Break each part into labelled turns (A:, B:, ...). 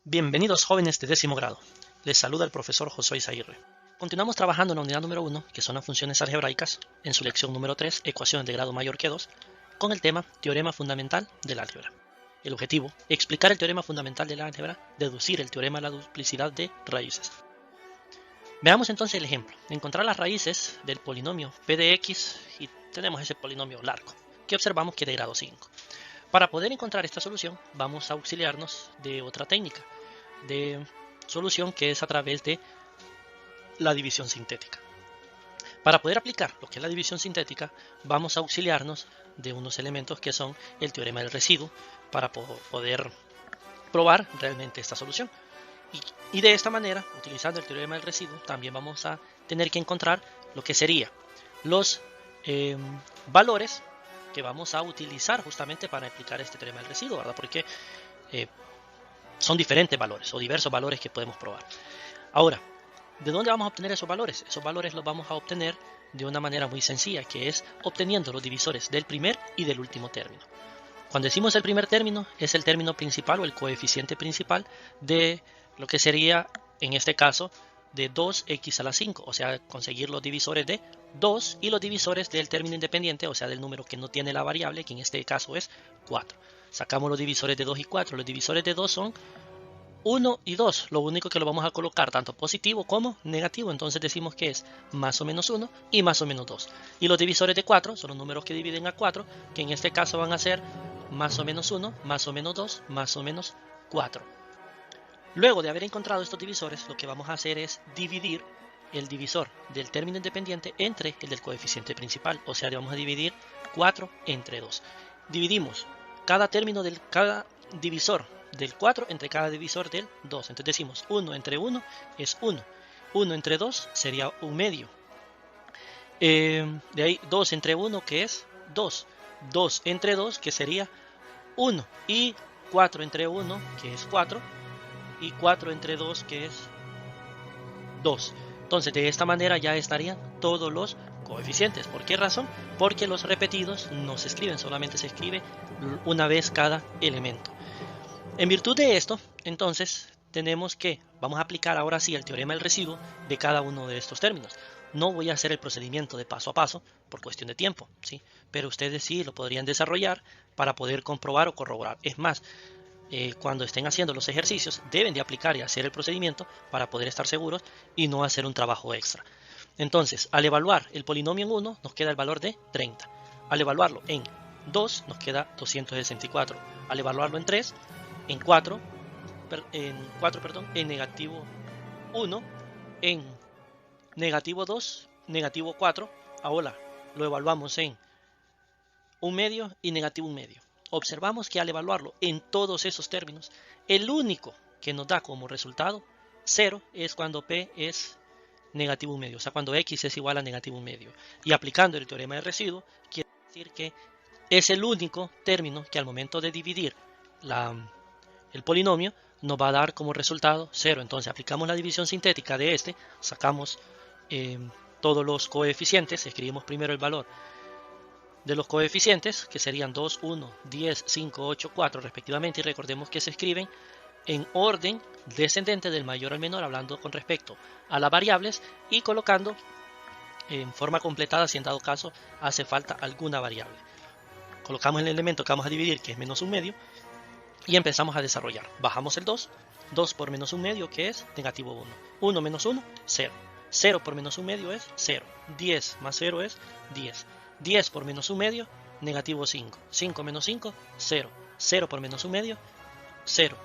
A: Bienvenidos jóvenes de décimo grado. Les saluda el profesor Josué Izaguirre. Continuamos trabajando en la unidad número 1, que son las funciones algebraicas, en su lección número 3, ecuaciones de grado mayor que 2, con el tema teorema fundamental del álgebra. El objetivo, explicar el teorema fundamental del álgebra, deducir el teorema de la duplicidad de raíces. Veamos entonces el ejemplo. Encontrar las raíces del polinomio p de x y tenemos ese polinomio largo, que observamos que es de grado 5. Para poder encontrar esta solución, vamos a auxiliarnos de otra técnica de solución que es a través de la división sintética. Para poder aplicar lo que es la división sintética, vamos a auxiliarnos de unos elementos que son el teorema del residuo para poder probar realmente esta solución. Y de esta manera, utilizando el teorema del residuo, también vamos a tener que encontrar lo que serían los valores que vamos a utilizar justamente para aplicar este teorema del residuo, ¿verdad? Porque son diferentes valores o diversos valores que podemos probar. Ahora, ¿de dónde vamos a obtener esos valores? Esos valores los vamos a obtener de una manera muy sencilla, que es obteniendo los divisores del primer y del último término. Cuando decimos el primer término, es el término principal o el coeficiente principal de lo que sería, en este caso, de 2x a la 5, o sea, conseguir los divisores de 2 y los divisores del término independiente, o sea, del número que no tiene la variable, que en este caso es 4. Sacamos los divisores de 2 y 4. Los divisores de 2 son 1 y 2. Lo único que lo vamos a colocar tanto positivo como negativo. Entonces decimos que es más o menos 1 y más o menos 2. Y los divisores de 4 son los números que dividen a 4, que en este caso van a ser más o menos 1, más o menos 2, más o menos 4. Luego de haber encontrado estos divisores, lo que vamos a hacer es dividir el divisor del término independiente entre el del coeficiente principal. O sea, le vamos a dividir 4 entre 2. Dividimos cada término del cada divisor del 4 entre cada divisor del 2. Entonces decimos 1 entre 1 es 1. 1 entre 2 sería 1 medio. De ahí 2 entre 1 que es 2. 2 entre 2 que sería 1. Y 4 entre 1 que es 4. Y 4 entre 2 que es 2. Entonces de esta manera ya estarían todos los coeficientes. ¿Por qué razón? Porque los repetidos no se escriben, solamente se escribe una vez cada elemento. En virtud de esto, entonces tenemos que, vamos a aplicar ahora sí el teorema del residuo de cada uno de estos términos. No voy a hacer el procedimiento de paso a paso por cuestión de tiempo, ¿sí? Pero ustedes sí lo podrían desarrollar para poder comprobar o corroborar. Es más, cuando estén haciendo los ejercicios deben de aplicar y hacer el procedimiento para poder estar seguros y no hacer un trabajo extra. Entonces, al evaluar el polinomio en 1 nos queda el valor de 30. Al evaluarlo en 2 nos queda 264. Al evaluarlo en 3, en 4, en negativo 1, en negativo 2, negativo 4. Ahora lo evaluamos en 1 medio y negativo 1 medio. Observamos que al evaluarlo en todos esos términos, el único que nos da como resultado 0 es cuando p es negativo 1 medio, o sea, cuando x es igual a negativo 1 medio. Y aplicando el teorema de residuo, quiere decir que es el único término que al momento de dividir el polinomio nos va a dar como resultado 0. Entonces aplicamos la división sintética de este, sacamos todos los coeficientes, escribimos primero el valor de los coeficientes, que serían 2, 1, 10, 5, 8, 4 respectivamente, y recordemos que se escriben en orden descendente del mayor al menor, hablando con respecto a las variables y colocando en forma completada si en dado caso hace falta alguna variable. Colocamos el elemento que vamos a dividir, que es menos 1 medio, y empezamos a desarrollar. Bajamos el 2, 2 por menos 1 medio, que es negativo 1. 1 menos 1, 0. 0 por menos 1 medio es 0. 10 más 0 es 10. 10 por menos 1 medio, negativo 5. 5 menos 5, 0. 0 por menos 1 medio, 0.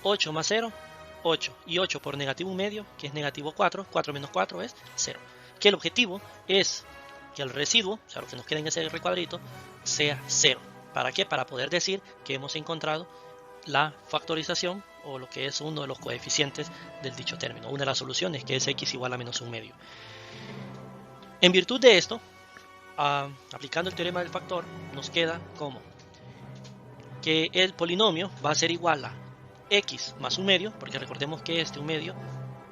A: 8 más 0, 8. Y 8 por negativo 1 medio, que es negativo 4. 4 menos 4 es 0. Que el objetivo es que el residuo, o sea, lo que nos queda en ese recuadrito, sea 0. ¿Para qué? Para poder decir que hemos encontrado la factorización o lo que es uno de los coeficientes del dicho término. Una de las soluciones, que es x igual a menos 1 medio. En virtud de esto, aplicando el teorema del factor, nos queda como que el polinomio va a ser igual a x más 1 medio, porque recordemos que este 1 medio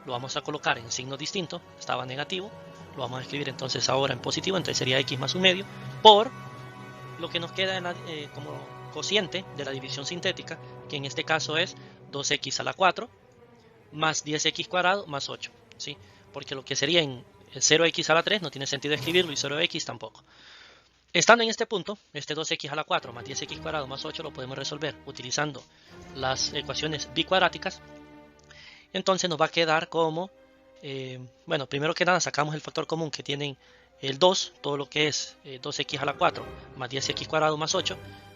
A: lo vamos a colocar en signo distinto, estaba negativo, lo vamos a escribir entonces ahora en positivo, entonces sería x más 1 medio, por lo que nos queda como cociente de la división sintética, que en este caso es 2x a la 4 más 10x cuadrado más 8, ¿sí? Porque lo que sería en 0x a la 3 no tiene sentido escribirlo y 0x tampoco. Estando en este punto, este 2x a la 4 más 10x cuadrado más 8 lo podemos resolver utilizando las ecuaciones bicuadráticas. Entonces nos va a quedar como, bueno, primero que nada sacamos el factor común que tienen el 2, todo lo que es 2x a la 4 más 10x cuadrado más 8.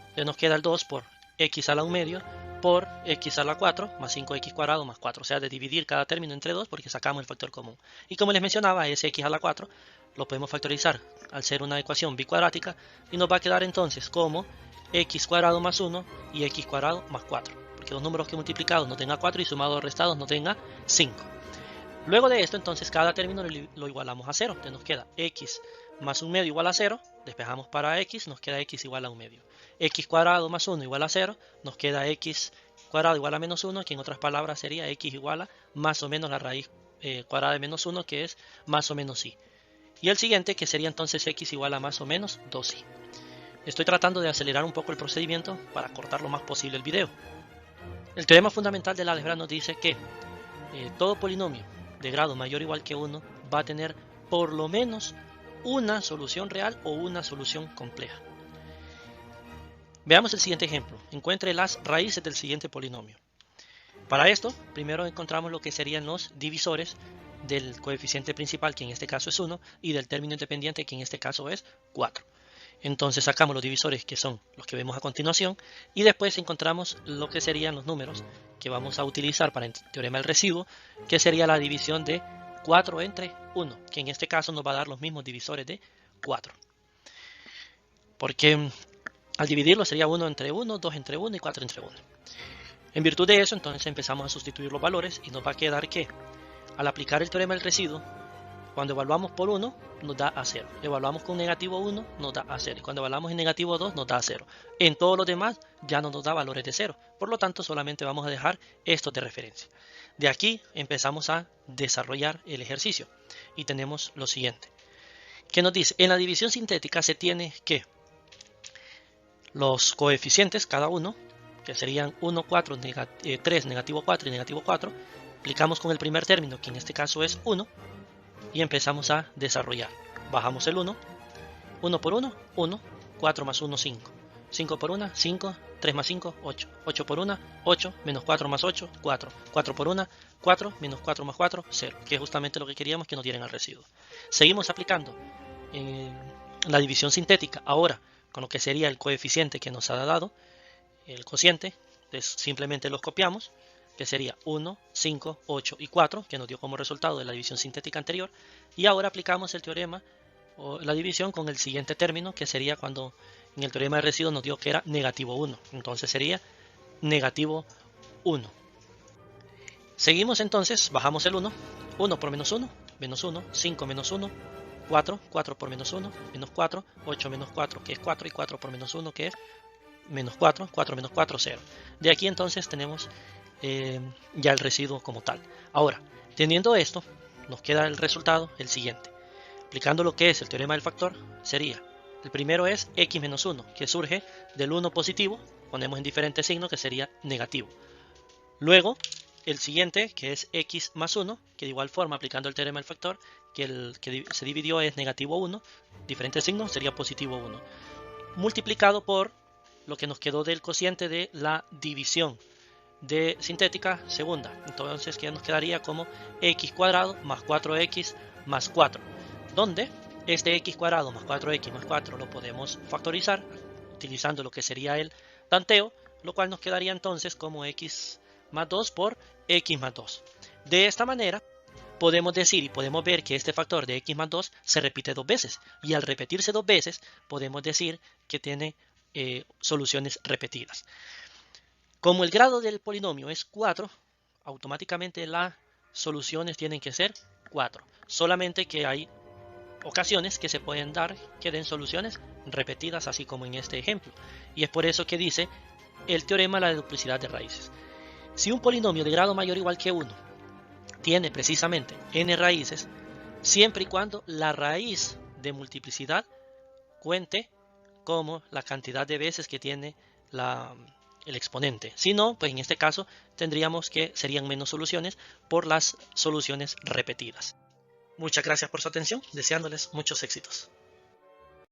A: Entonces nos queda el 2 por x a la 1 medio por x a la 4 más 5x cuadrado más 4. O sea, de dividir cada término entre 2 porque sacamos el factor común. Y como les mencionaba, ese x a la 4 lo podemos factorizar al ser una ecuación bicuadrática y nos va a quedar entonces como x cuadrado más 1 y x cuadrado más 4. Porque los números que multiplicados no tenga 4 y sumados o restados no tenga 5. Luego de esto, entonces, cada término lo igualamos a 0. Entonces nos queda x más 1 medio igual a 0. Despejamos para x, nos queda x igual a 1 medio. X cuadrado más 1 igual a 0. Nos queda x cuadrado igual a menos 1, que en otras palabras sería x igual a más o menos la raíz cuadrada de menos 1, que es más o menos y. Y el siguiente, que sería entonces x igual a más o menos 2i. Estoy tratando de acelerar un poco el procedimiento para cortar lo más posible el video. El teorema fundamental del álgebra nos dice que todo polinomio de grado mayor o igual que 1 va a tener por lo menos una solución real o una solución compleja. Veamos el siguiente ejemplo. Encuentre las raíces del siguiente polinomio. Para esto, primero encontramos lo que serían los divisores del coeficiente principal, que en este caso es 1, y del término independiente, que en este caso es 4. Entonces sacamos los divisores, que son los que vemos a continuación, y después encontramos lo que serían los números que vamos a utilizar para el teorema del residuo, que sería la división de 4 entre 1, que en este caso nos va a dar los mismos divisores de 4. Porque al dividirlo sería 1 entre 1, 2 entre 1 y 4 entre 1. En virtud de eso, entonces empezamos a sustituir los valores y nos va a quedar que al aplicar el teorema del residuo, cuando evaluamos por 1 nos da a 0. Evaluamos con negativo 1 nos da a 0. Y cuando evaluamos en negativo 2 nos da a 0. En todos los demás ya no nos da valores de 0. Por lo tanto, solamente vamos a dejar estos de referencia. De aquí empezamos a desarrollar el ejercicio. Y tenemos lo siguiente. Que nos dice, en la división sintética se tiene que los coeficientes, cada uno, que serían 1, 4, 3, negativo 4 y negativo 4, aplicamos con el primer término, que en este caso es 1, y empezamos a desarrollar. Bajamos el 1, 1 por 1, 1, 4 más 1, 5, 5 por 1, 5, 3 más 5, 8, 8 por 1, 8, menos 4 más 8, 4, 4 por 1, 4, menos 4 más 4, 0, que es justamente lo que queríamos que nos dieran al residuo. Seguimos aplicando la división sintética, ahora con lo que sería el coeficiente que nos ha dado, el cociente, simplemente los copiamos, que sería 1, 5, 8 y 4, que nos dio como resultado de la división sintética anterior, y ahora aplicamos el teorema o la división con el siguiente término, que sería cuando en el teorema de residuo nos dio que era negativo 1, entonces sería negativo 1. Seguimos entonces, bajamos el 1, 1 por menos 1, 5 menos 1, 4, 4 por menos 1, menos 4, 8 menos 4, que es 4, y 4 por menos 1, que es menos 4, 4 menos 4, 0. De aquí entonces tenemos ya el residuo como tal. Ahora, teniendo esto, nos queda el resultado, el siguiente. Aplicando lo que es el teorema del factor, sería, el primero es x menos 1, que surge del 1 positivo, ponemos en diferentes signos, que sería negativo. Luego, el siguiente, que es x más 1, que de igual forma, aplicando el teorema del factor, que el que se dividió es negativo 1, diferentes signos, sería positivo 1. Multiplicado por lo que nos quedó del cociente de la división de sintética segunda. Entonces, que nos quedaría como x cuadrado más 4x más 4, donde este x cuadrado más 4x más 4 lo podemos factorizar utilizando lo que sería el tanteo, lo cual nos quedaría entonces como x más 2 por x más 2. De esta manera podemos decir y podemos ver que este factor de x más 2 se repite dos veces, y al repetirse dos veces podemos decir que tiene soluciones repetidas. Como el grado del polinomio es 4, automáticamente las soluciones tienen que ser 4. Solamente que hay ocasiones que se pueden dar que den soluciones repetidas, así como en este ejemplo. Y es por eso que dice el teorema de la duplicidad de raíces. Si un polinomio de grado mayor o igual que 1 tiene precisamente n raíces, siempre y cuando la raíz de multiplicidad cuente como la cantidad de veces que tiene el exponente. Si no, pues en este caso tendríamos que serían menos soluciones por las soluciones repetidas. Muchas gracias por su atención, deseándoles muchos éxitos.